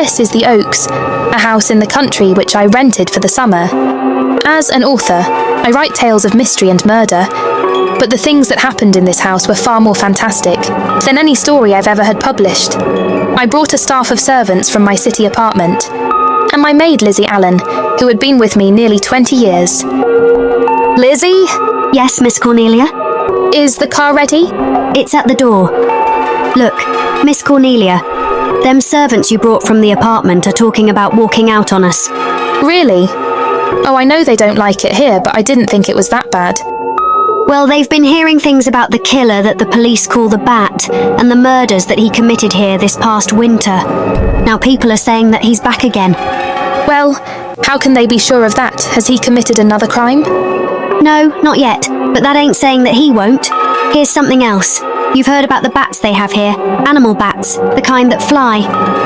Scariest is the Oaks, a house in the country which I rented for the summer. As an author, I write tales of mystery and murder, but the things that happened in this house were far more fantastic than any story I've ever had published. I brought a staff of servants from my city apartment, and my maid Lizzie Allen, who had been with me nearly 20 years. Lizzie? Yes, Miss Cornelia? Is the car ready? It's at the door. Look, Miss Cornelia, them servants you brought from the apartment are talking about walking out on us. Really? Oh, I know they don't like it here, but I didn't think it was that bad. Well, they've been hearing things about the killer that the police call the Bat and the murders that he committed here this past winter. Now people are saying that he's back again. Well, how can they be sure of that? Has he committed another crime? No, not yet, but that ain't saying that he won't. Here's something else. You've heard about the bats they have here, animal bats, the kind that fly.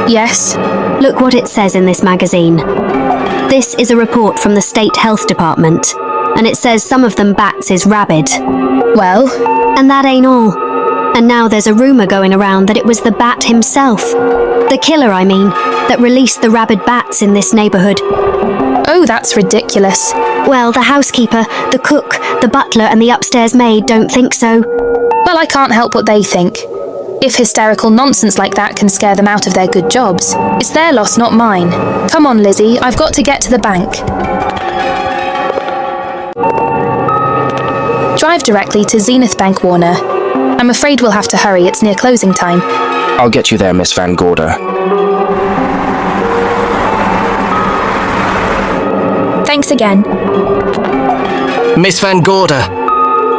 Yes. Look what it says in this magazine. This is a report from the State Health Department, and it says some of them bats is rabid. Well? And that ain't all. And now there's a rumour going around that it was the bat himself, the killer I mean, that released the rabid bats in this neighbourhood. Oh, that's ridiculous. Well, the housekeeper, the cook, the butler and the upstairs maid don't think so. Well, I can't help what they think. If hysterical nonsense like that can scare them out of their good jobs, it's their loss, not mine. Come on, Lizzie, I've got to get to the bank. Drive directly to Zenith Bank, Warner. I'm afraid we'll have to hurry, it's near closing time. I'll get you there, Miss Van Gorder. Thanks again. Miss Van Gorder!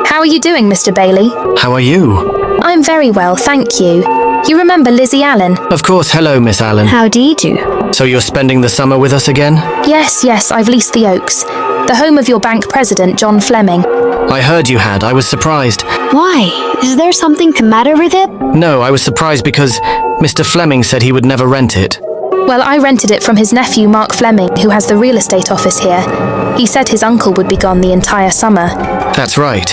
How are you doing, Mr. Bailey? How are you? I'm very well, thank you. You remember Lizzie Allen? Of course, hello, Miss Allen. How do you do? So you're spending the summer with us again? Yes, I've leased the Oaks, the home of your bank president, John Fleming. I heard you had. I was surprised. Why? Is there something the matter with it? No, I was surprised because Mr. Fleming said he would never rent it. Well, I rented it from his nephew, Mark Fleming, who has the real estate office here. He said his uncle would be gone the entire summer. That's right.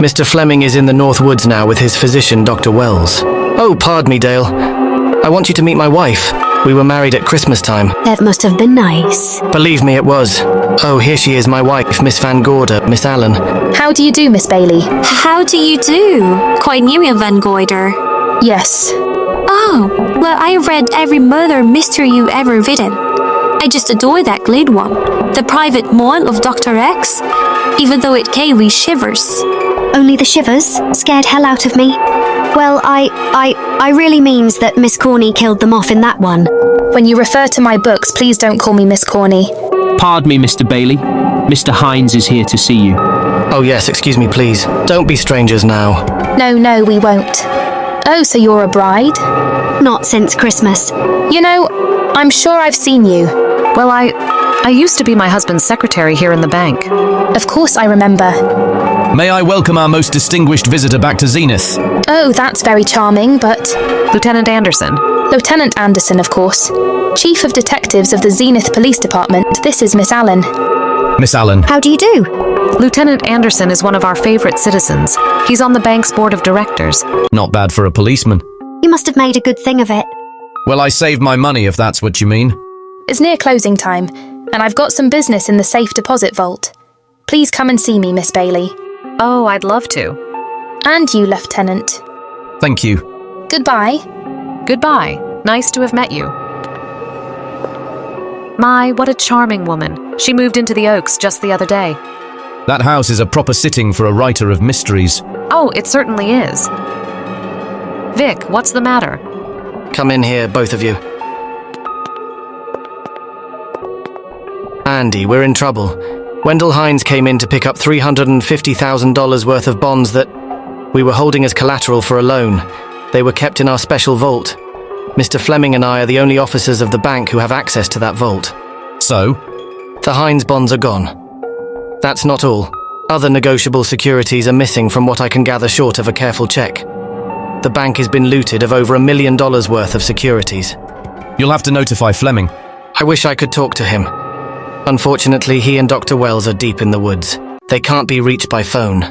Mr. Fleming is in the North Woods now with his physician, Dr. Wells. Oh, pardon me, Dale. I want you to meet my wife. We were married at Christmas time. That must have been nice. Believe me, it was. Oh, here she is, my wife, Miss Van Gorder, Miss Allen. How do you do, Miss Bailey? How do you do? Quite new in Van Goyder. Yes. Oh, well, I read every murder mystery you ever written. I just adore that Glade one. The Private Moil of Dr. X, even though it gave me shivers. Only the shivers? Scared hell out of me? Well, I really means that Miss Corney killed them off in that one. When you refer to my books, please don't call me Miss Corney. Pardon me, Mr. Bailey. Mr. Hines is here to see you. Oh yes, excuse me, please. Don't be strangers now. No, we won't. Oh, so you're a bride? Not since Christmas. You know, I'm sure I've seen you. Well, I used to be my husband's secretary here in the bank. Of course I remember. May I welcome our most distinguished visitor back to Zenith? Oh, that's very charming, but... Lieutenant Anderson. Lieutenant Anderson, of course. Chief of Detectives of the Zenith Police Department. This is Miss Allen. Miss Allen. How do you do? Lieutenant Anderson is one of our favorite citizens. He's on the bank's board of directors. Not bad for a policeman. You must have made a good thing of it. Well, I saved my money, if that's what you mean. It's near closing time, and I've got some business in the safe deposit vault. Please come and see me, Miss Bailey. Oh, I'd love to. And you, Lieutenant. Thank you. Goodbye. Goodbye. Nice to have met you. My, what a charming woman. She moved into the Oaks just the other day. That house is a proper sitting for a writer of mysteries. Oh, it certainly is. Vic, what's the matter? Come in here, both of you. Andy, we're in trouble. Wendell Hines came in to pick up $350,000 worth of bonds that we were holding as collateral for a loan. They were kept in our special vault. Mr. Fleming and I are the only officers of the bank who have access to that vault. So? The Hines bonds are gone. That's not all. Other negotiable securities are missing from what I can gather short of a careful check. The bank has been looted of over $1 million worth of securities. You'll have to notify Fleming. I wish I could talk to him. Unfortunately, he and Dr. Wells are deep in the woods. They can't be reached by phone.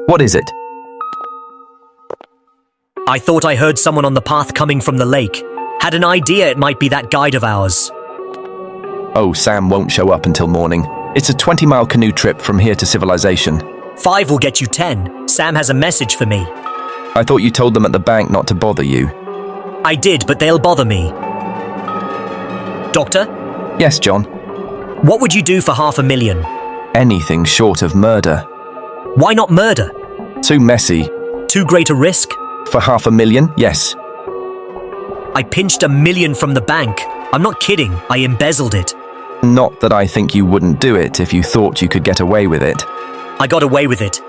What is it? I thought I heard someone on the path coming from the lake. Had an idea it might be that guide of ours. Oh, Sam won't show up until morning. It's a 20-mile canoe trip from here to civilization. 5 will get you 10. Sam has a message for me. I thought you told them at the bank not to bother you. I did, but they'll bother me. Doctor? Yes, John. What would you do for $500,000? Anything short of murder. Why not murder? Too messy. Too great a risk? For $500,000, yes. I pinched $1 million from the bank. I'm not kidding, I embezzled it. Not that I think you wouldn't do it if you thought you could get away with it. I got away with it.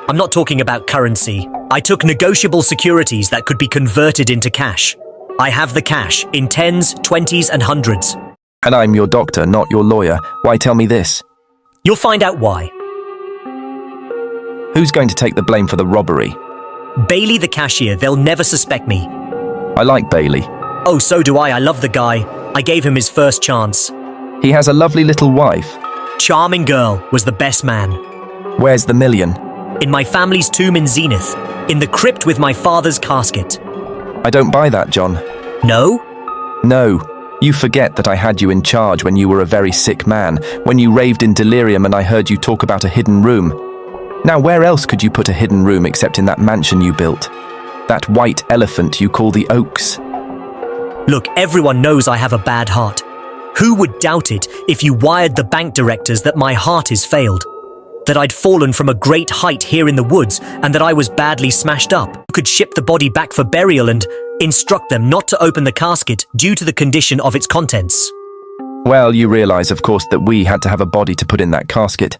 I'm not talking about currency. I took negotiable securities that could be converted into cash. I have the cash in 10s, 20s, and 100s. And I'm your doctor, not your lawyer. Why tell me this? You'll find out why. Who's going to take the blame for the robbery? Bailey the cashier, they'll never suspect me. I like Bailey. Oh, so do I love the guy. I gave him his first chance. He has a lovely little wife. Charming girl, was the best man. Where's the $1 million? In my family's tomb in Zenith, in the crypt with my father's casket. I don't buy that, John. No? No. You forget that I had you in charge when you were a very sick man, when you raved in delirium and I heard you talk about a hidden room. Now, where else could you put a hidden room except in that mansion you built? That white elephant you call the Oaks. Look, everyone knows I have a bad heart. Who would doubt it if you wired the bank directors that my heart is failed? That I'd fallen from a great height here in the woods and that I was badly smashed up? You could ship the body back for burial and instruct them not to open the casket due to the condition of its contents. Well, you realize, of course, that we had to have a body to put in that casket,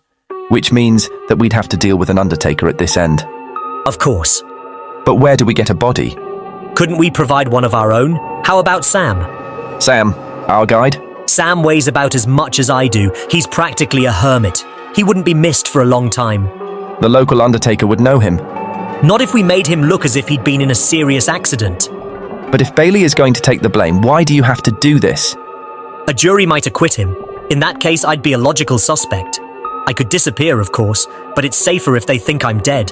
which means that we'd have to deal with an undertaker at this end. Of course. But where do we get a body? Couldn't we provide one of our own? How about Sam? Sam, our guide? Sam weighs about as much as I do. He's practically a hermit. He wouldn't be missed for a long time. The local undertaker would know him. Not if we made him look as if he'd been in a serious accident. But if Bailey is going to take the blame, why do you have to do this? A jury might acquit him. In that case, I'd be a logical suspect. I could disappear, of course, but it's safer if they think I'm dead.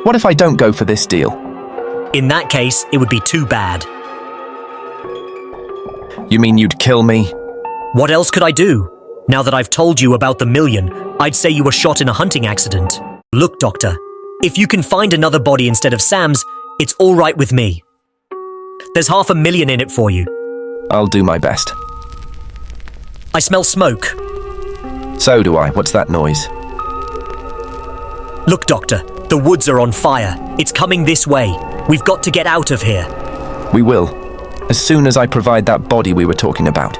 What if I don't go for this deal? In that case, it would be too bad. You mean you'd kill me? What else could I do? Now that I've told you about the $1 million, I'd say you were shot in a hunting accident. Look, Doctor, if you can find another body instead of Sam's, it's all right with me. There's $500,000 in it for you. I'll do my best. I smell smoke. So do I. What's that noise? Look, Doctor, the woods are on fire. It's coming this way. We've got to get out of here. We will, as soon as I provide that body we were talking about.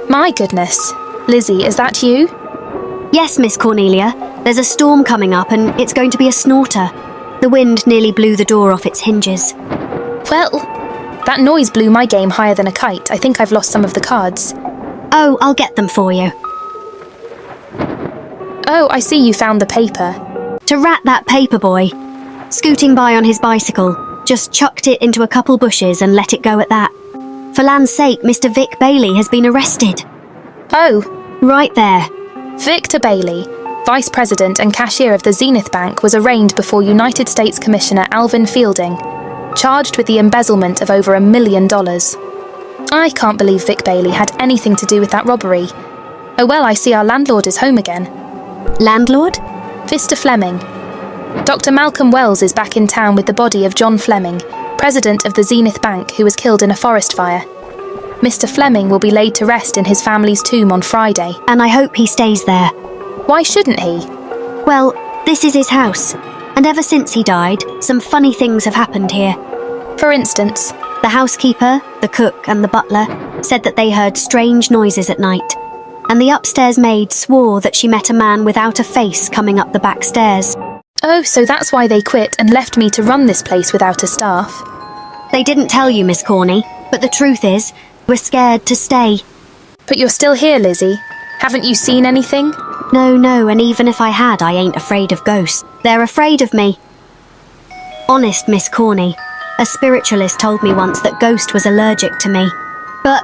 My goodness. Lizzie, is that you? Yes, Miss Cornelia. There's a storm coming up and it's going to be a snorter. The wind nearly blew the door off its hinges. Well, that noise blew my game higher than a kite. I think I've lost some of the cards. Oh, I'll get them for you. Oh, I see you found the paper. To rat that paper boy. Scooting by on his bicycle, just chucked it into a couple bushes and let it go at that. For land's sake, Mr. Vic Bailey has been arrested. Oh, Right there. Victor Bailey, Vice President and Cashier of the Zenith Bank, was arraigned before United States Commissioner Alvin Fielding, charged with the embezzlement of over $1 million. I can't believe Vic Bailey had anything to do with that robbery. Oh well, I see our landlord is home again. Landlord? Mr. Fleming. Dr. Malcolm Wells is back in town with the body of John Fleming, President of the Zenith Bank, who was killed in a forest fire. Mr. Fleming will be laid to rest in his family's tomb on Friday. And I hope he stays there. Why shouldn't he? Well, this is his house. And ever since he died, some funny things have happened here. For instance, The housekeeper, the cook and the butler said that they heard strange noises at night. And the upstairs maid swore that she met a man without a face coming up the back stairs. oh, so that's why they quit and left me to run this place without a staff. They didn't tell you, Miss Corney, but the truth is, we're scared to stay. But you're still here, Lizzie. Haven't you seen anything? No, and even if I had, I ain't afraid of ghosts. They're afraid of me. Honest Miss Corney. A spiritualist told me once that Ghost was allergic to me. But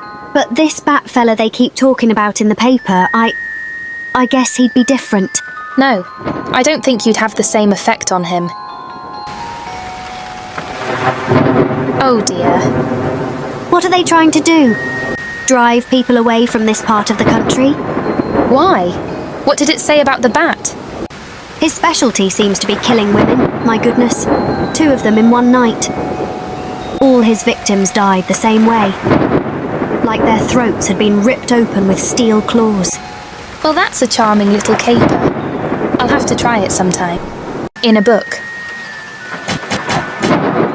this bat fella they keep talking about in the paper, I guess he'd be different. No, I don't think you'd have the same effect on him. Oh dear. What are they trying to do? Drive people away from this part of the country? Why? What did it say about the bat? His specialty seems to be killing women, my goodness. 2 of them in one night. All his victims died the same way. Like their throats had been ripped open with steel claws. Well, that's a charming little caper. I'll have to try it sometime. In a book.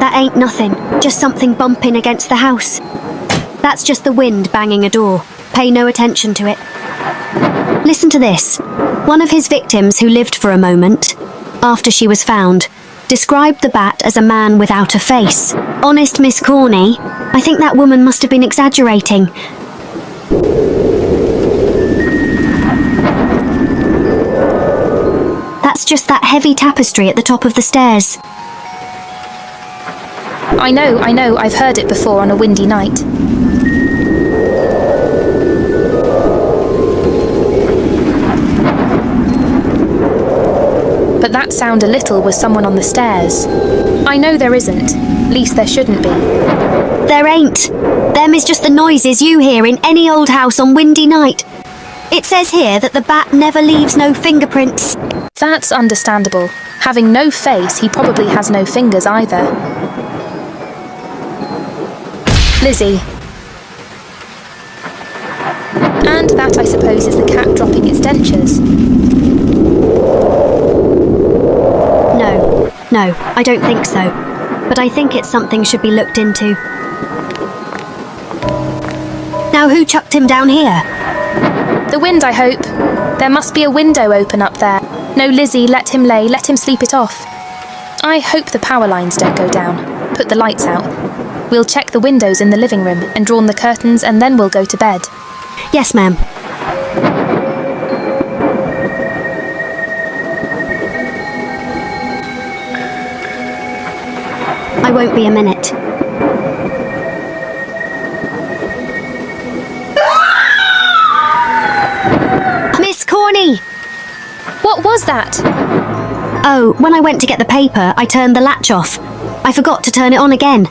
That ain't nothing, just something bumping against the house. That's just the wind banging a door. Pay no attention to it. Listen to this. One of his victims who lived for a moment, after she was found, described the bat as a man without a face. Honest Miss Corney, I think that woman must have been exaggerating. That's just that heavy tapestry at the top of the stairs. I know, I've heard it before on a windy night. But that sound a little was someone on the stairs. I know there isn't. Least there shouldn't be. There ain't. Them is just the noises you hear in any old house on windy night. It says here that the bat never leaves no fingerprints. That's understandable. Having no face, he probably has no fingers either. Lizzie. And that, I suppose, is the cat dropping its dentures. No, I don't think so. But I think it's something should be looked into. Now who chucked him down here? The wind, I hope. There must be a window open up there. No, Lizzie, let him lay, let him sleep it off. I hope the power lines don't go down. Put the lights out. We'll check the windows in the living room and drawn the curtains, and then we'll go to bed. Yes, ma'am. I won't be a minute. Miss Corney! What was that? Oh, when I went to get the paper, I turned the latch off. I forgot to turn it on again.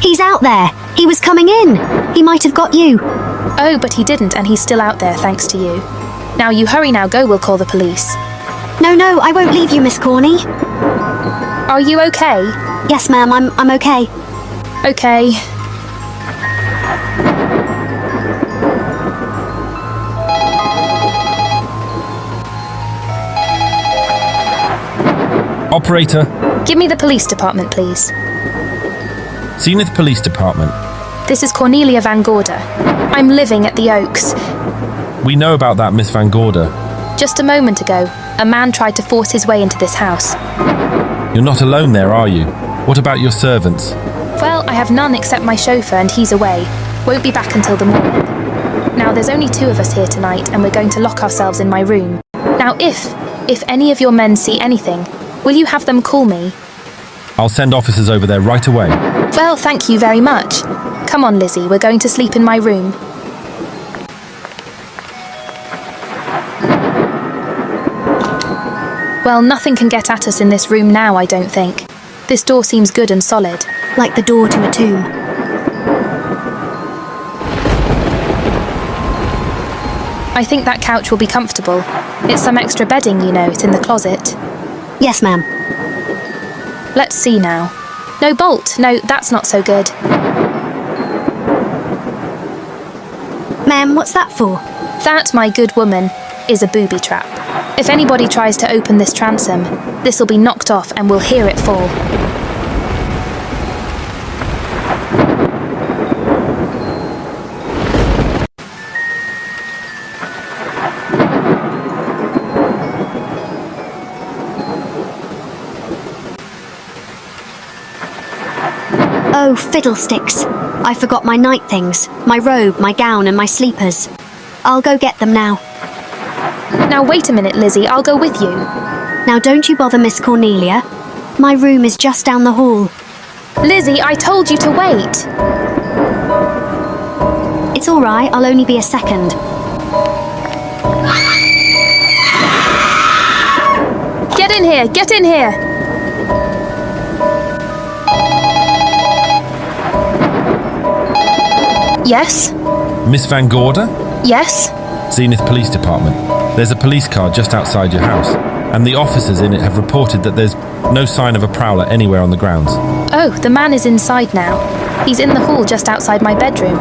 He's out there. He was coming in. He might have got you. Oh, but he didn't, and he's still out there, thanks to you. Now you hurry now, go, we'll call the police. No, I won't leave you, Miss Corney. Are you okay? Yes, ma'am, I'm okay. Okay. Operator. Give me the police department, please. Zenith Police Department. This is Cornelia Van Gorder. I'm living at the Oaks. We know about that, Miss Van Gorder. Just a moment ago, a man tried to force his way into this house. You're not alone there, are you? What about your servants? Well, I have none except my chauffeur, and he's away. Won't be back until the morning. Now, there's only 2 of us here tonight, and we're going to lock ourselves in my room. Now, if any of your men see anything, will you have them call me? I'll send officers over there right away. Well, thank you very much. Come on, Lizzie, we're going to sleep in my room. Well, nothing can get at us in this room now, I don't think. This door seems good and solid. Like the door to a tomb. I think that couch will be comfortable. It's some extra bedding, you know, it's in the closet. Yes, ma'am. Let's see now. No bolt. No, that's not so good. Ma'am, what's that for? That, my good woman, is a booby trap. If anybody tries to open this transom, this'll be knocked off and we'll hear it fall. Oh, fiddlesticks. I forgot my night things. My robe, my gown, and my sleepers. I'll go get them now. Now wait a minute, Lizzie, I'll go with you. Now don't you bother Miss Cornelia. My room is just down the hall. Lizzie, I told you to wait. It's all right, I'll only be a second. Get in here, get in here. Yes? Miss Van Gorder? Yes? Zenith Police Department. There's a police car just outside your house, and the officers in it have reported that there's no sign of a prowler anywhere on the grounds. Oh, the man is inside now. He's in the hall just outside my bedroom.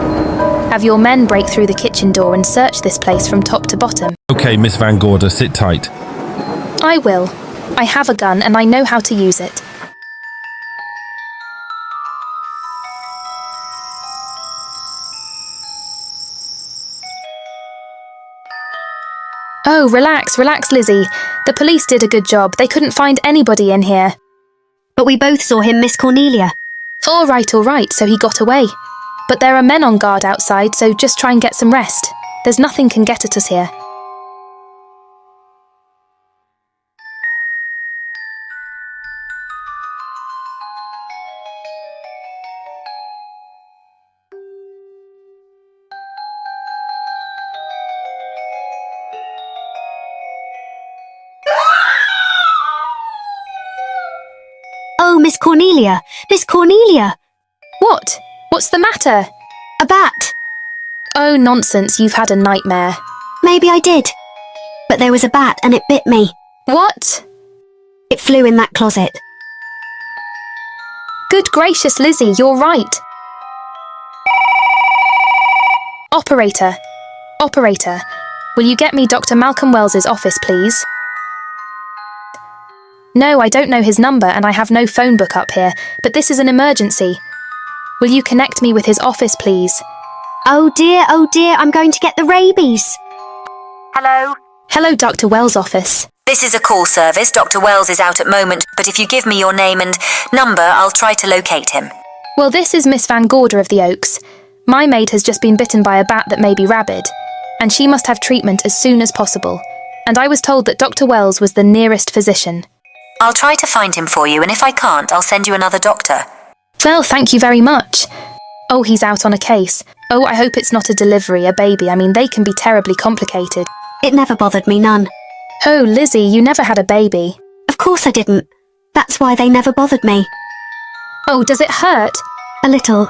Have your men break through the kitchen door and search this place from top to bottom. Okay, Miss Van Gorder, sit tight. I will. I have a gun and I know how to use it. Oh, relax, Lizzie. The police did a good job. They couldn't find anybody in here. But we both saw him miss Cornelia. All right, so he got away. But there are men on guard outside, so just try and get some rest. There's nothing can get at us here. Oh, Miss Cornelia! Miss Cornelia! What? What's the matter? A bat! Oh, nonsense, you've had a nightmare. Maybe I did. But there was a bat and it bit me. What? It flew in that closet. Good gracious, Lizzie, you're right. Operator, will you get me Dr. Malcolm Wells's office, please? No, I don't know his number and I have no phone book up here, but this is an emergency. Will you connect me with his office, please? Oh dear, I'm going to get the rabies. Hello? Hello, Dr. Wells' office. This is a call service. Dr. Wells is out at moment, but if you give me your name and number, I'll try to locate him. Well, this is Miss Van Gorder of the Oaks. My maid has just been bitten by a bat that may be rabid, and she must have treatment as soon as possible. And I was told that Dr. Wells was the nearest physician. I'll try to find him for you, and if I can't, I'll send you another doctor. Well, thank you very much. Oh, he's out on a case. Oh, I hope it's not a delivery, a baby. I mean, they can be terribly complicated. It never bothered me none. Oh, Lizzie, you never had a baby. Of course I didn't. That's why they never bothered me. Oh, does it hurt? A little.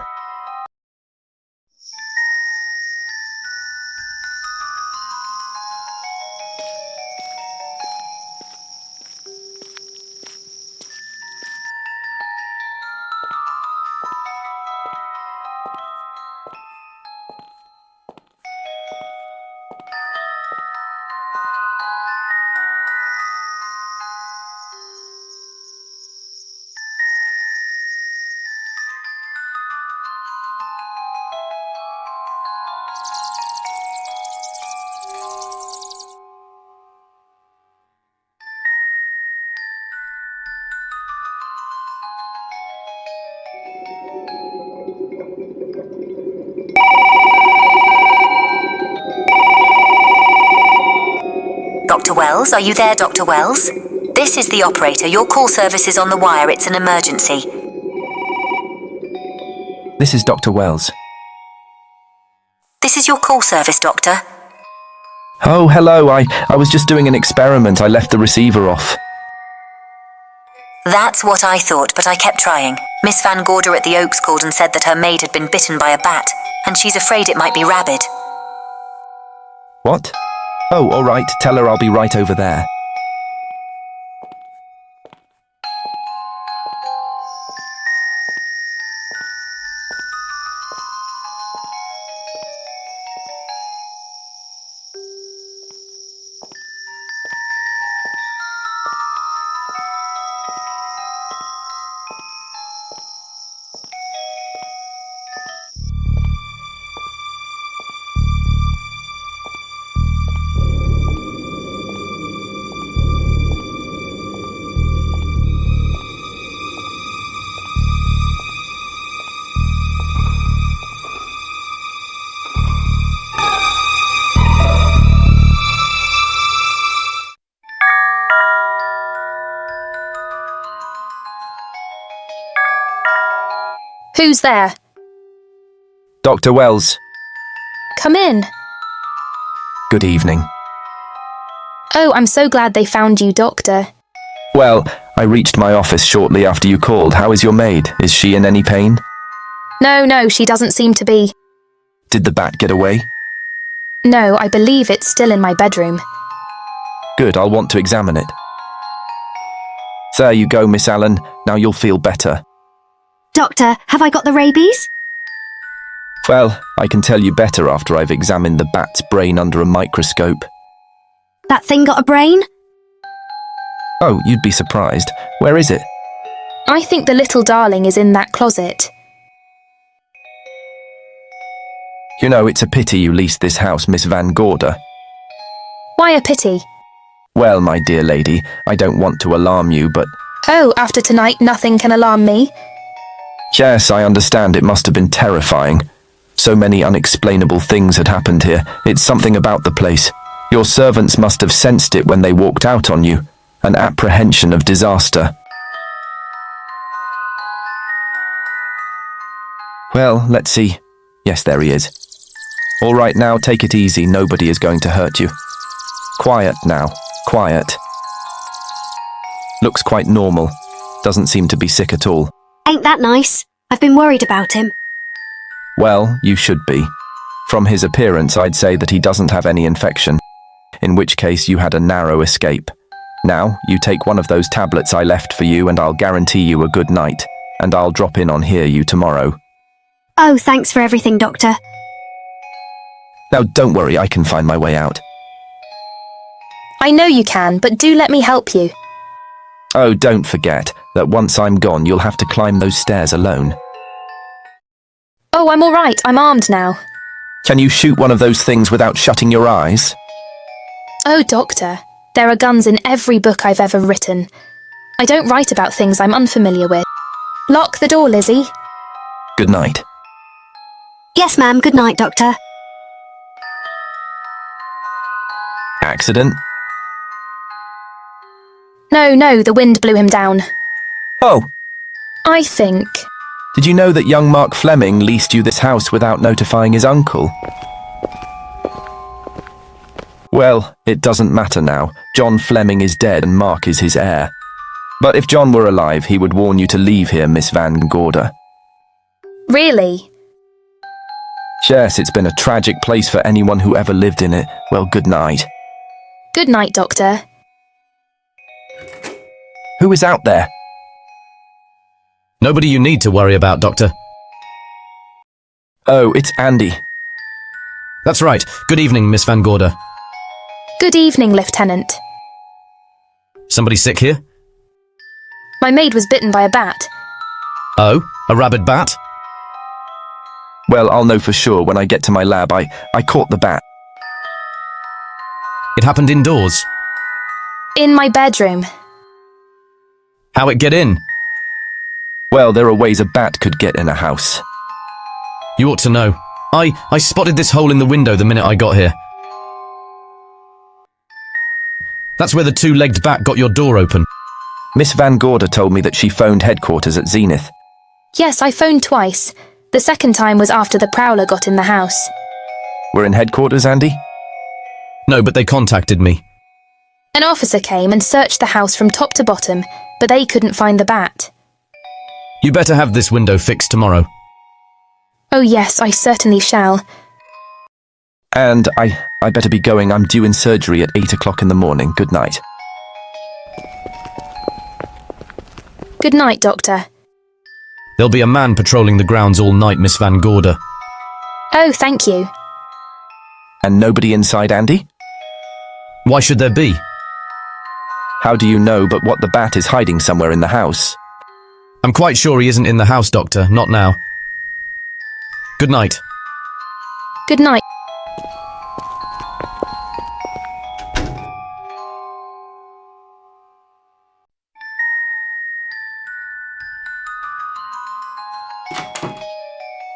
Dr. Wells, are you there, Dr. Wells? This is the operator. Your call service is on the wire. It's an emergency. This is Dr. Wells. This is your call service, Doctor. Oh, hello. I was just doing an experiment. I left the receiver off. That's what I thought, but I kept trying. Miss Van Gorder at the Oaks called and said that her maid had been bitten by a bat, and she's afraid it might be rabid. What? Oh, all right. Tell her I'll be right over there. Who's there? Dr. Wells. Come in. Good evening. Oh, I'm so glad they found you, Doctor. Well, I reached my office shortly after you called. How is your maid? Is she in any pain? No, she doesn't seem to be. Did the bat get away? No, I believe it's still in my bedroom. Good, I'll want to examine it. There you go, Miss Allen. Now you'll feel better. Doctor, have I got the rabies? Well, I can tell you better after I've examined the bat's brain under a microscope. That thing got a brain? Oh, you'd be surprised. Where is it? I think the little darling is in that closet. You know, it's a pity you leased this house, Miss Van Gorder. Why a pity? Well, my dear lady, I don't want to alarm you, but... Oh, after tonight nothing can alarm me. Yes, I understand it must have been terrifying. So many unexplainable things had happened here. It's something about the place. Your servants must have sensed it when they walked out on you. An apprehension of disaster. Well, let's see. Yes, there he is. All right, now take it easy. Nobody is going to hurt you. Quiet now. Quiet. Looks quite normal. Doesn't seem to be sick at all. Ain't that nice? I've been worried about him. Well, you should be. From his appearance, I'd say that he doesn't have any infection, in which case you had a narrow escape. Now, you take one of those tablets I left for you and I'll guarantee you a good night, and I'll drop in on you tomorrow. Oh, thanks for everything, Doctor. Now, don't worry, I can find my way out. I know you can, but do let me help you. Oh, don't forget that once I'm gone, you'll have to climb those stairs alone. Oh, I'm all right. I'm armed now. Can you shoot one of those things without shutting your eyes? Oh, Doctor, there are guns in every book I've ever written. I don't write about things I'm unfamiliar with. Lock the door, Lizzie. Good night. Yes, ma'am. Good night, Doctor. Accident? No, the wind blew him down. Oh, I think. did you know that young Mark Fleming leased you this house without notifying his uncle? Well, it doesn't matter now. John Fleming is dead and Mark is his heir. But if John were alive, he would warn you to leave here, Miss Van Gorder. Really? Yes, it's been a tragic place for anyone who ever lived in it. Well, good night. Good night, Doctor. Who is out there? Nobody you need to worry about, Doctor. Oh, it's Andy. That's right. Good evening, Miss Van Gorder. Good evening, Lieutenant. Somebody sick here? My maid was bitten by a bat. Oh, a rabid bat? Well, I'll know for sure when I get to my lab. I caught the bat. It happened indoors. In my bedroom. How it get in? Well, there are ways a bat could get in a house. You ought to know. I spotted this hole in the window the minute I got here. That's where the two-legged bat got your door open. Miss Van Gorder told me that she phoned headquarters at Zenith. Yes, I phoned twice. The second time was after the prowler got in the house. We're in headquarters, Andy? No, but they contacted me. An officer came and searched the house from top to bottom, but they couldn't find the bat. You better have this window fixed tomorrow. Oh yes, I certainly shall. And I better be going. I'm due in surgery at 8 o'clock in the morning. Good night. Good night, Doctor. There'll be a man patrolling the grounds all night, Miss Van Gorder. Oh, thank you. And nobody inside, Andy? Why should there be? How do you know but what the bat is hiding somewhere in the house? I'm quite sure he isn't in the house, Doctor. Not now. Good night. Good night.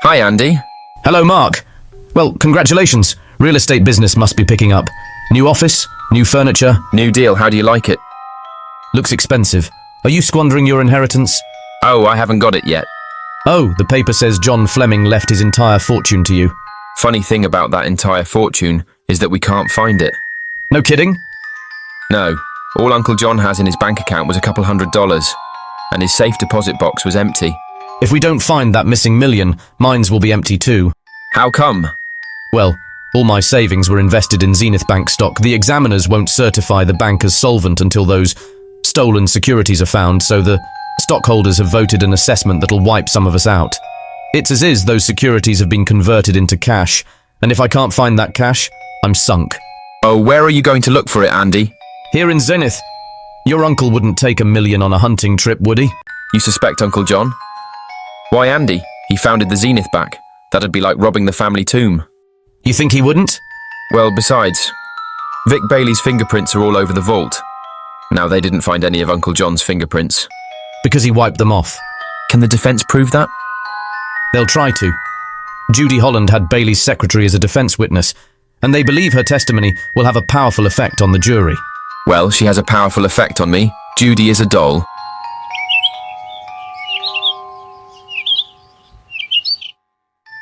Hi, Andy. Hello, Mark. Well, congratulations. Real estate business must be picking up. New office, new furniture. New deal. How do you like it? Looks expensive. Are you squandering your inheritance? Oh, I haven't got it yet. Oh, the paper says John Fleming left his entire fortune to you. Funny thing about that entire fortune is that we can't find it. No kidding? No, all Uncle John has in his bank account was a couple $100, and his safe deposit box was empty. If we don't find that missing million, mines will be empty too. How come? Well, all my savings were invested in Zenith Bank stock. The examiners won't certify the bank as solvent until those stolen securities are found, so the stockholders have voted an assessment that'll wipe some of us out. It's as is those securities have been converted into cash, and if I can't find that cash, I'm sunk. Oh, where are you going to look for it, Andy? Here in Zenith. Your uncle wouldn't take $1 million on a hunting trip, would he? You suspect Uncle John? Why, Andy? He founded the Zenith back. That'd be like robbing the family tomb. You think he wouldn't? Well, besides, Vic Bailey's fingerprints are all over the vault. Now, they didn't find any of Uncle John's fingerprints. Because he wiped them off. Can the defense prove that? They'll try to. Judy Holland had Bailey's secretary as a defense witness, and they believe her testimony will have a powerful effect on the jury. Well, she has a powerful effect on me. Judy is a doll.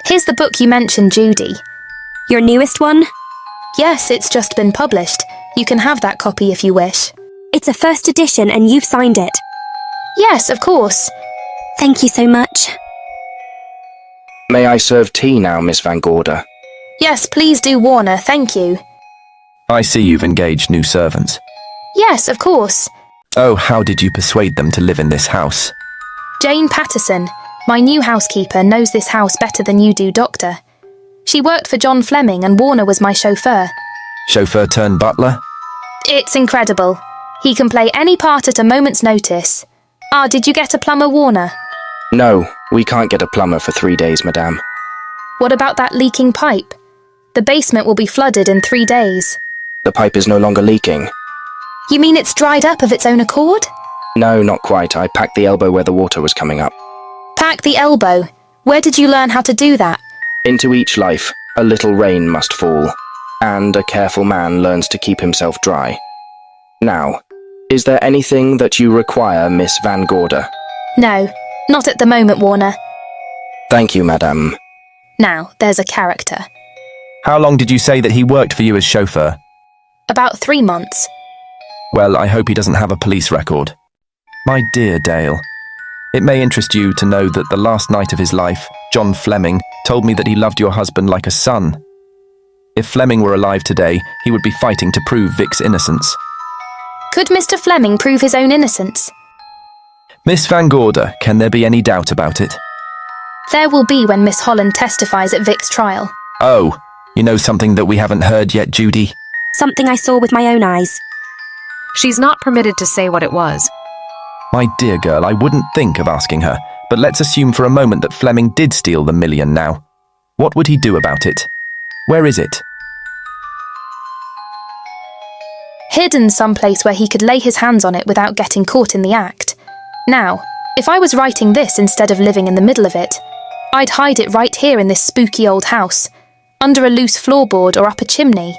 Here's the book you mentioned, Judy. Your newest one? Yes, it's just been published. You can have that copy if you wish. It's a first edition and you've signed it. Yes, of course. Thank you so much. May I serve tea now, Miss Van Gorder? Yes, please do, Warner, thank you. I see you've engaged new servants. Yes, of course. Oh, how did you persuade them to live in this house? Jane Patterson, my new housekeeper, knows this house better than you do, Doctor. She worked for John Fleming and Warner was my chauffeur. Chauffeur turned butler? It's incredible. He can play any part at a moment's notice. Ah, did you get a plumber, Warner? No, we can't get a plumber for 3 days, madame. What about that leaking pipe? The basement will be flooded in 3 days. The pipe is no longer leaking. You mean it's dried up of its own accord? No, not quite. I packed the elbow where the water was coming up. Pack the elbow. Where did you learn how to do that? Into each life, a little rain must fall, and a careful man learns to keep himself dry. Now, is there anything that you require, Miss Van Gorder? No, not at the moment, Warner. Thank you, madame. Now, there's a character. How long did you say that he worked for you as chauffeur? About 3 months. Well, I hope he doesn't have a police record. My dear Dale, it may interest you to know that the last night of his life, John Fleming told me that he loved your husband like a son. If Fleming were alive today, he would be fighting to prove Vic's innocence. Could Mr. Fleming prove his own innocence? Miss Van Gorder, can there be any doubt about it? There will be when Miss Holland testifies at Vic's trial. Oh, you know something that we haven't heard yet, Judy? Something I saw with my own eyes. She's not permitted to say what it was. My dear girl, I wouldn't think of asking her, but let's assume for a moment that Fleming did steal the $1 million now. What would he do about it? Where is it? Hidden someplace where he could lay his hands on it without getting caught in the act. Now, if I was writing this instead of living in the middle of it, I'd hide it right here in this spooky old house, under a loose floorboard or up a chimney.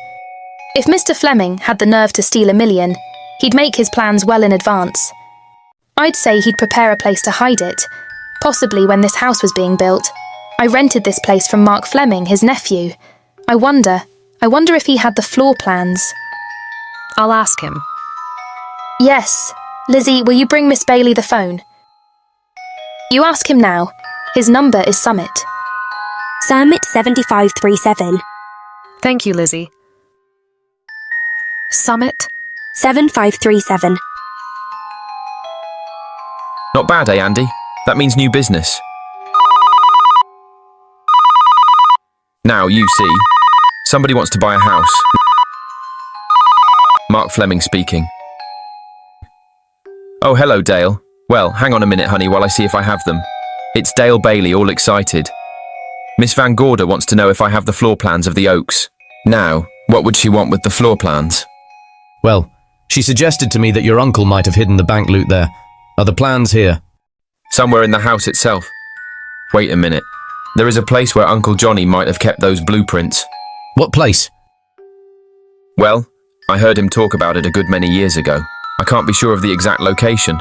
If Mr. Fleming had the nerve to steal $1 million, he'd make his plans well in advance. I'd say he'd prepare a place to hide it, possibly when this house was being built. I rented this place from Mark Fleming, his nephew. I wonder if he had the floor plans. I'll ask him. Yes. Lizzie, will you bring Miss Bailey the phone? You ask him now. His number is Summit. Summit 7537. Thank you, Lizzie. Summit 7537. Not bad, eh, Andy? That means new business. Now, you see, somebody wants to buy a house. Mark Fleming speaking. Oh, hello, Dale. Well, hang on a minute, honey, while I see if I have them. It's Dale Bailey, all excited. Miss Van Gorder wants to know if I have the floor plans of the Oaks. Now, what would she want with the floor plans? Well, she suggested to me that your uncle might have hidden the bank loot there. Are the plans here? Somewhere in the house itself. Wait a minute. There is a place where Uncle Johnny might have kept those blueprints. What place? Well, I heard him talk about it a good many years ago. I can't be sure of the exact location.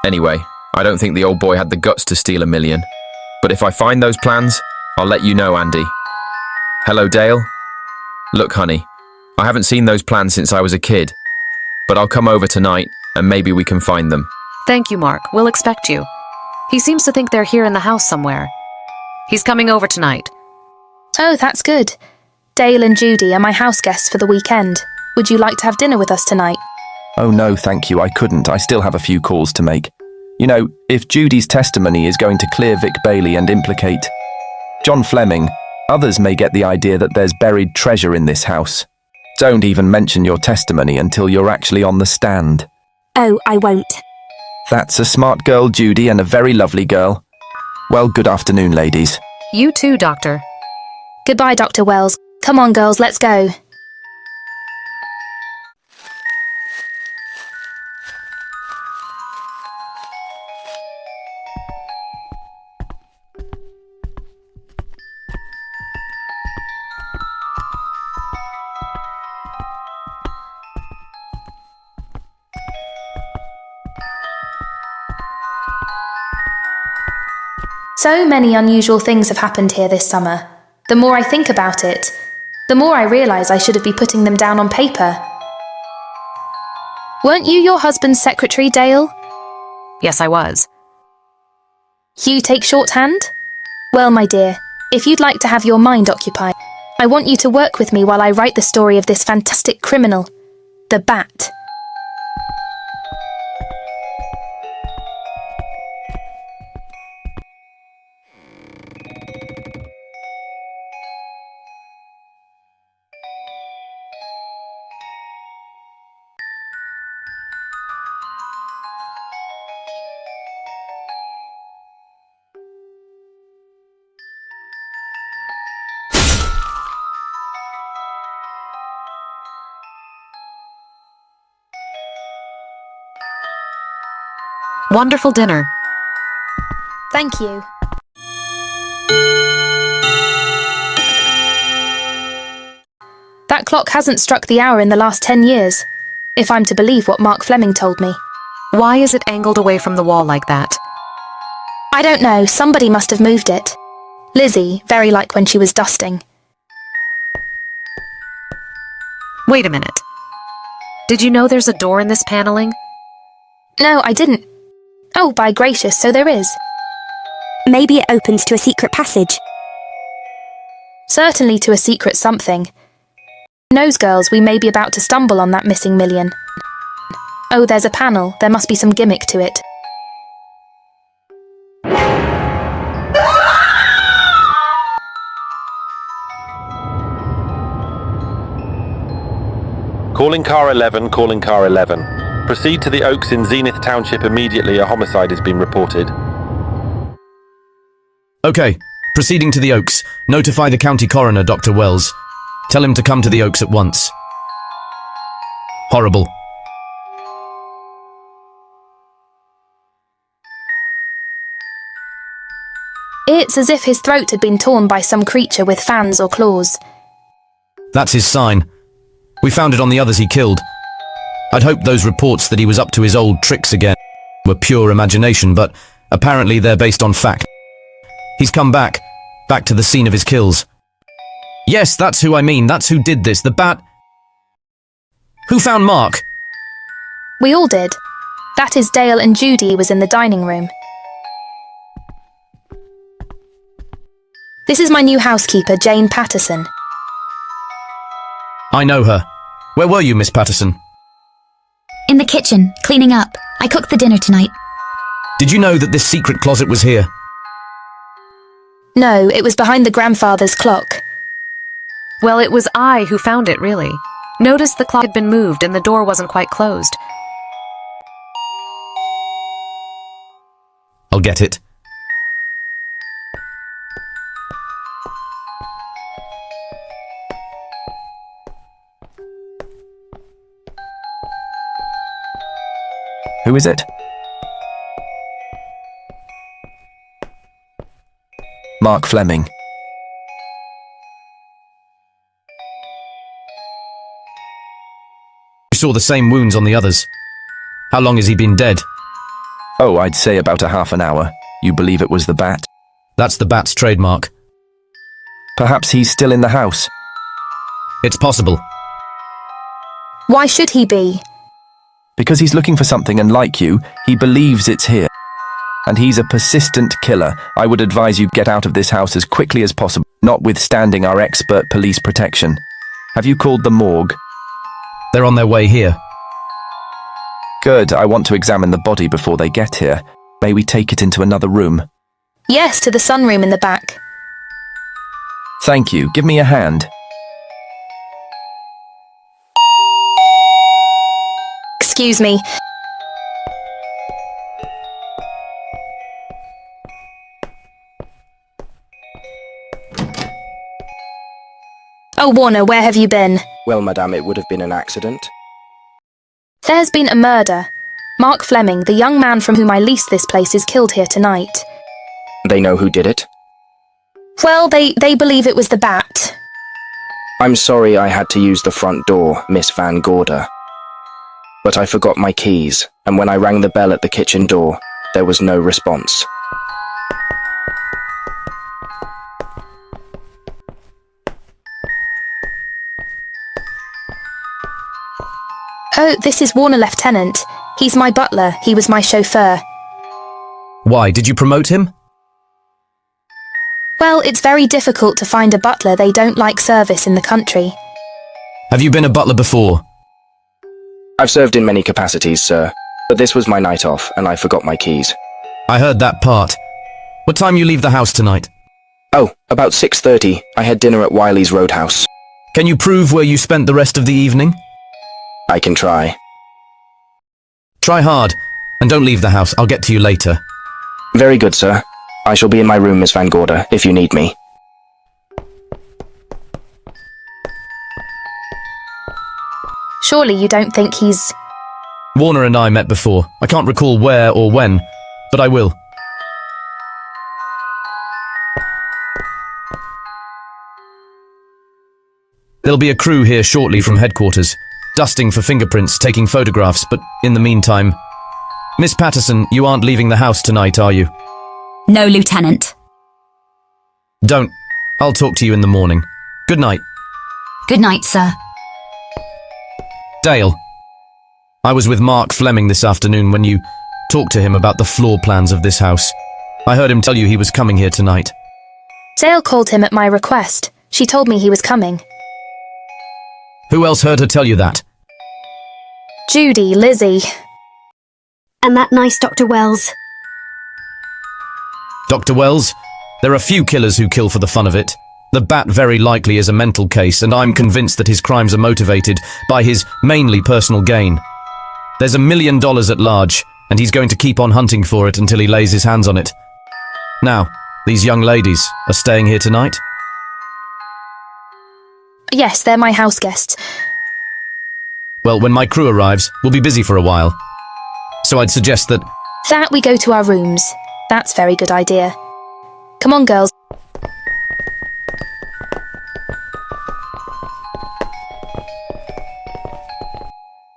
Anyway, I don't think the old boy had the guts to steal $1 million. But if I find those plans, I'll let you know, Andy. Hello, Dale? Look, honey, I haven't seen those plans since I was a kid, but I'll come over tonight and maybe we can find them. Thank you, Mark. We'll expect you. He seems to think they're here in the house somewhere. He's coming over tonight. Oh, that's good. Dale and Judy are my house guests for the weekend. Would you like to have dinner with us tonight? Oh no, thank you, I couldn't. I still have a few calls to make. You know, if Judy's testimony is going to clear Vic Bailey and implicate John Fleming, others may get the idea that there's buried treasure in this house. Don't even mention your testimony until you're actually on the stand. Oh, I won't. That's a smart girl, Judy, and a very lovely girl. Well, good afternoon, ladies. You too, Doctor. Goodbye, Dr. Wells. Come on, girls, let's go. So many unusual things have happened here this summer. The more I think about it, the more I realise I should have been putting them down on paper. Weren't you your husband's secretary, Dale? Yes, I was. You take shorthand? Well, my dear, if you'd like to have your mind occupied, I want you to work with me while I write the story of this fantastic criminal, the Bat. Wonderful dinner. Thank you. That clock hasn't struck the hour in the last 10 years, if I'm to believe what Mark Fleming told me. Why is it angled away from the wall like that? I don't know, somebody must have moved it. Lizzie, very like when she was dusting. Wait a minute. Did you know there's a door in this paneling? No, I didn't. Oh, by gracious, so there is. Maybe it opens to a secret passage. Certainly to a secret something. Who knows, girls, we may be about to stumble on that missing million. Oh, there's a panel. There must be some gimmick to it. Calling car 11, calling car 11. Proceed to the Oaks in Zenith Township immediately. A homicide has been reported. Okay, proceeding to the Oaks. Notify the county coroner, Dr. Wells. Tell him to come to the Oaks at once. Horrible. It's as if his throat had been torn by some creature with fangs or claws. That's his sign. We found it on the others he killed. I'd hoped those reports that he was up to his old tricks again were pure imagination, but apparently they're based on fact. He's come back to the scene of his kills. Yes, that's who I mean, that's who did this, the Bat. Who found Mark? We all did. That is Dale and Judy was in the dining room. This is my new housekeeper, Jane Patterson. I know her. Where were you, Miss Patterson? In the kitchen, cleaning up. I cooked the dinner tonight. Did you know that this secret closet was here? No, it was behind the grandfather's clock. Well, it was I who found it, really. Notice the clock had been moved and the door wasn't quite closed. I'll get it. Who is it? Mark Fleming. You saw the same wounds on the others. How long has he been dead? Oh, I'd say about a half an hour. You believe it was the Bat? That's the bat's trademark. Perhaps he's still in the house. It's possible. Why should he be? Because he's looking for something, and like you, he believes it's here. And he's a persistent killer. I would advise you get out of this house as quickly as possible, notwithstanding our expert police protection. Have you called the morgue? They're on their way here. Good, I want to examine the body before they get here. May we take it into another room? Yes, to the sunroom in the back. Thank you, give me a hand. Excuse me. Oh, Warner, where have you been? Well, madame, it would have been an accident. There's been a murder. Mark Fleming, the young man from whom I leased this place, is killed here tonight. They know who did it? Well, they believe it was the bat. I'm sorry I had to use the front door, Miss Van Gorder. But I forgot my keys, and when I rang the bell at the kitchen door, there was no response. Oh, this is Warner, Lieutenant. He's my butler. He was my chauffeur. Why, did you promote him? Well, it's very difficult to find a butler. They don't like service in the country. Have you been a butler before? I've served in many capacities, sir, but this was my night off, and I forgot my keys. I heard that part. What time you leave the house tonight? Oh, about 6:30. I had dinner at Wiley's Roadhouse. Can you prove where you spent the rest of the evening? I can try. Try hard, and don't leave the house. I'll get to you later. Very good, sir. I shall be in my room, Miss Van Gorder, if you need me. Surely you don't think he's... Warner and I met before. I can't recall where or when, but I will. There'll be a crew here shortly from headquarters, dusting for fingerprints, taking photographs, but in the meantime... Miss Patterson, you aren't leaving the house tonight, are you? No, Lieutenant. Don't. I'll talk to you in the morning. Good night. Good night, sir. Dale. I was with Mark Fleming this afternoon when you talked to him about the floor plans of this house. I heard him tell you he was coming here tonight. Dale called him at my request. She told me he was coming. Who else heard her tell you that? Judy, Lizzie. And that nice Dr. Wells. Dr. Wells? There are few killers who kill for the fun of it. The bat very likely is a mental case, and I'm convinced that his crimes are motivated by his mainly personal gain. There's $1 million at large, and he's going to keep on hunting for it until he lays his hands on it. Now, these young ladies are staying here tonight? Yes, they're my house guests. Well, when my crew arrives, we'll be busy for a while. So I'd suggest that... That we go to our rooms. That's a very good idea. Come on, girls.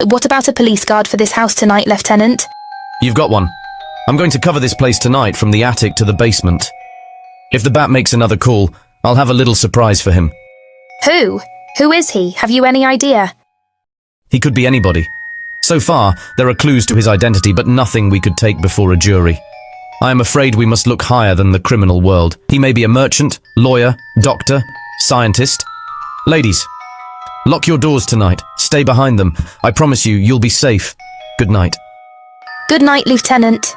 What about a police guard for this house tonight, Lieutenant? You've got one. I'm going to cover this place tonight from the attic to the basement. If the bat makes another call, I'll have a little surprise for him. Who? Who is he? Have you any idea? He could be anybody. So far, there are clues to his identity, but nothing we could take before a jury. I am afraid we must look higher than the criminal world. He may be a merchant, lawyer, doctor, scientist. Ladies, lock your doors tonight. Stay behind them. I promise you, you'll be safe. Good night. Good night, Lieutenant.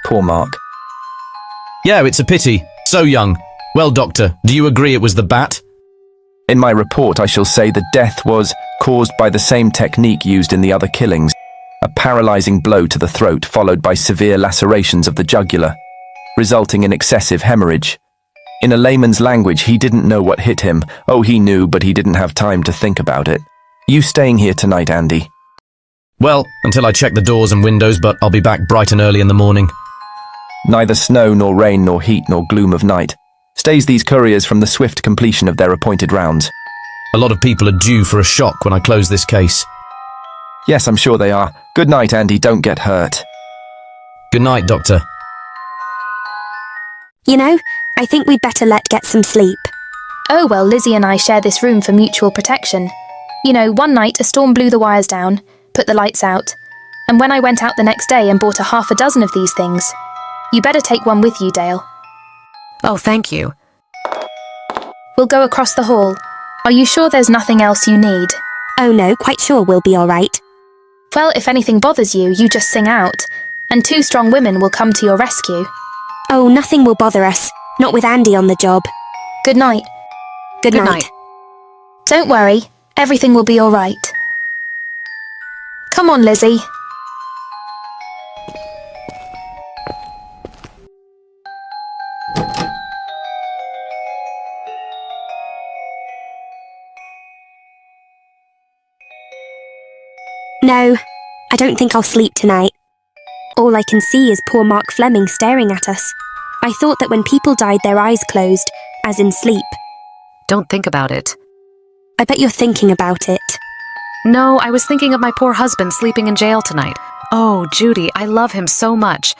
Poor Mark. Yeah, it's a pity. So young. Well, Doctor, do you agree it was the bat? In my report, I shall say the death was caused by the same technique used in the other killings, a paralyzing blow to the throat followed by severe lacerations of the jugular, resulting in excessive hemorrhage. In a layman's language, he didn't know what hit him. Oh, he knew, but he didn't have time to think about it. You staying here tonight, Andy? Well, until I check the doors and windows, but I'll be back bright and early in the morning. Neither snow nor rain nor heat nor gloom of night stays these couriers from the swift completion of their appointed rounds. A lot of people are due for a shock when I close this case. Yes, I'm sure they are. Good night, Andy. Don't get hurt. Good night, Doctor. You know, I think we'd better get some sleep. Oh, well, Lizzie and I share this room for mutual protection. You know, one night a storm blew the wires down, put the lights out, and when I went out the next day and bought 6 of these things. You better take one with you, Dale. Oh, thank you. We'll go across the hall. Are you sure there's nothing else you need? Oh no, quite sure we'll be all right. Well, if anything bothers you, you just sing out, and 2 strong women will come to your rescue. Oh, nothing will bother us. Not with Andy on the job. Good night. Good night. Don't worry, everything will be all right. Come on, Lizzie. No, I don't think I'll sleep tonight. All I can see is poor Mark Fleming staring at us. I thought that when people died, their eyes closed, as in sleep. Don't think about it. I bet you're thinking about it. No, I was thinking of my poor husband sleeping in jail tonight. Oh, Judy, I love him so much.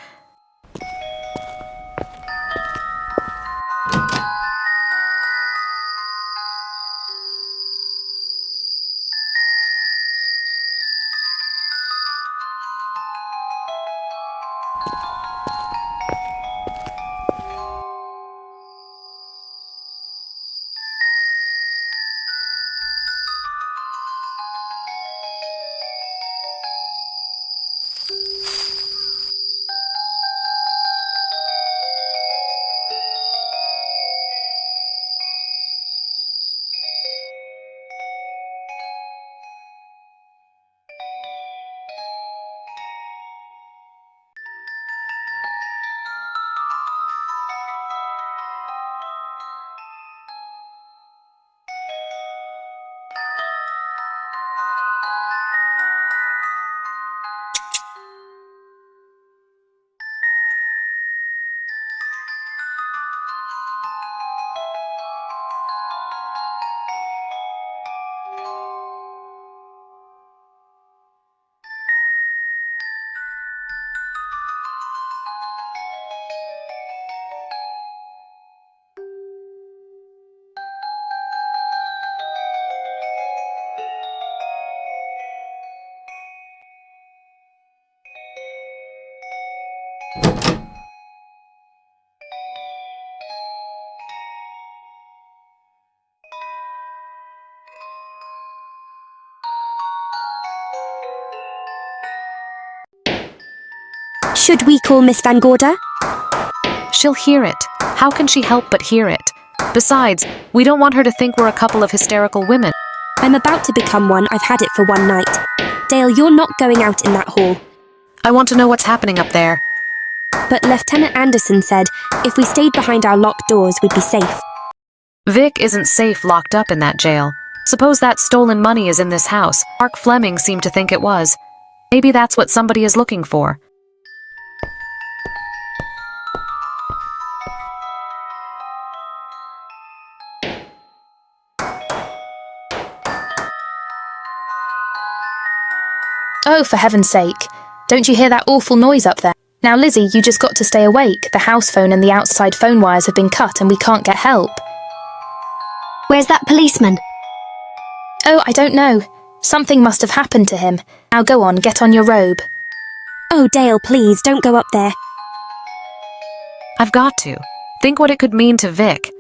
Should we call Miss Van Gorder? She'll hear it. How can she help but hear it? Besides, we don't want her to think we're a couple of hysterical women. I'm about to become one. I've had it for one night. Dale, you're not going out in that hall. I want to know what's happening up there. But Lieutenant Anderson said if we stayed behind our locked doors, we'd be safe. Vic isn't safe locked up in that jail. Suppose that stolen money is in this house. Mark Fleming seemed to think it was. Maybe that's what somebody is looking for. Oh, for heaven's sake. Don't you hear that awful noise up there? Now, Lizzie, you just got to stay awake. The house phone and the outside phone wires have been cut and we can't get help. Where's that policeman? Oh, I don't know. Something must have happened to him. Now go on, get on your robe. Oh, Dale, please, don't go up there. I've got to. Think what it could mean to Vic.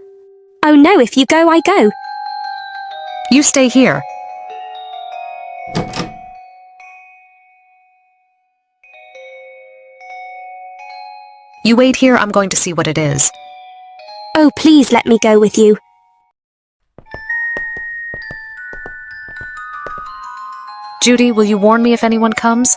Oh no, if you go, I go. You stay here. You wait here, I'm going to see what it is. Oh, please let me go with you. Judy, will you warn me if anyone comes?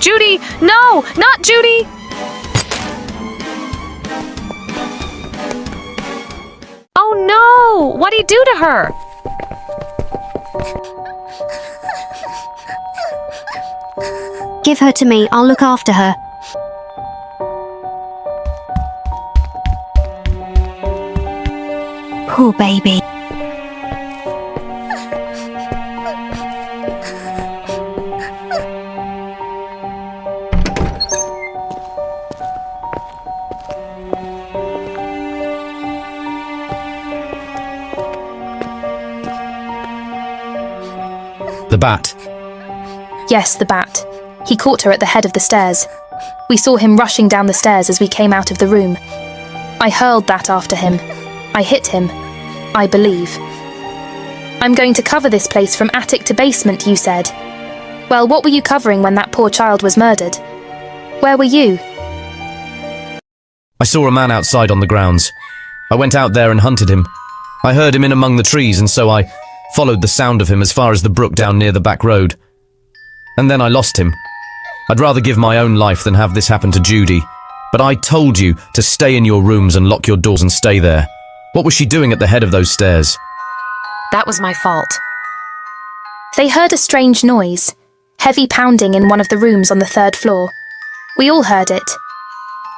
Judy! No! Not Judy! Oh no! What'd he do to her? Give her to me, I'll look after her. Poor baby. The bat. Yes, the bat. He caught her at the head of the stairs. We saw him rushing down the stairs as we came out of the room. I hurled that after him. I hit him, I believe. I'm going to cover this place from attic to basement, you said. Well, what were you covering when that poor child was murdered? Where were you? I saw a man outside on the grounds. I went out there and hunted him. I heard him in among the trees, and so I followed the sound of him as far as the brook down near the back road. And then I lost him. I'd rather give my own life than have this happen to Judy. But I told you to stay in your rooms and lock your doors and stay there. What was she doing at the head of those stairs? That was my fault. They heard a strange noise. Heavy pounding in one of the rooms on the 3rd floor. We all heard it.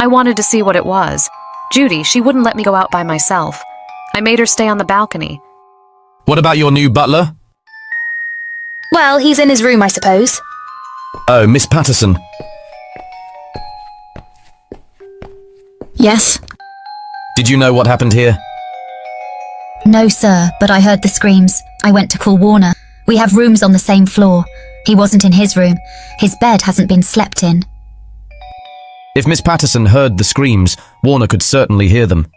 I wanted to see what it was. Judy, she wouldn't let me go out by myself. I made her stay on the balcony. What about your new butler? Well, he's in his room, I suppose. Oh, Miss Patterson. Yes? Did you know what happened here? No, sir, but I heard the screams. I went to call Warner. We have rooms on the same floor. He wasn't in his room. His bed hasn't been slept in. If Miss Patterson heard the screams, Warner could certainly hear them.